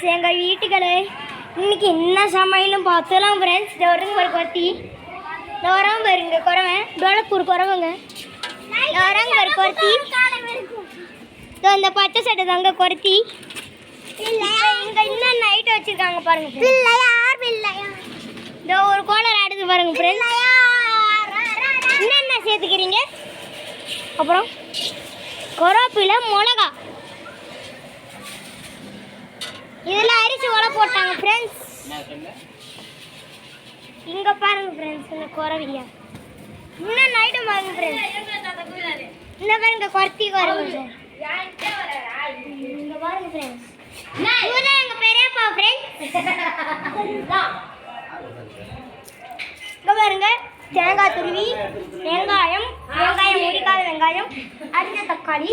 Friends எங்கள் வீட்டுக்களே இன்னைக்கு என்ன சமையலும் பார்த்தலாம் ஃப்ரெண்ட்ஸ். இந்த வருங்க ஒரு கொத்தி இந்த வரம் பாருங்க குறவன் டோலக்கூர் குறவங்க வராங்க ஒரு கொத்தி இந்த பச்சை சட்டை தாங்க கொத்தி இங்கே இன்னும் நைட்டு வச்சுருக்காங்க பாருங்க. இந்த ஒரு கோலர் ஆடுது பாருங்க ஃப்ரெண்ட்ஸ். என்னென்ன சேர்த்துக்கிறீங்க? அப்புறம் கருவேப்பிலை மிளகா இதெல்லாம் அரிசி உலை போட்டாங்க ஃப்ரெண்ட்ஸ். இங்கே பாருங்க ஃப்ரெண்ட்ஸ் இந்த குறவியா இன்னும் நைட்டு பாருங்க ஃப்ரெண்ட்ஸ். இந்த பாருங்க கொத்தி பாருங்க இங்கே பாருங்க ஃப்ரெண்ட்ஸ். இதுதான் எங்கள் பெரியப்பா ஃப்ரெண்ட்ஸ். இங்கே பாருங்க தேங்காய் துருவி வெங்காயம் முடிக்காத வெங்காயம் அரிஞ்ச தக்காளி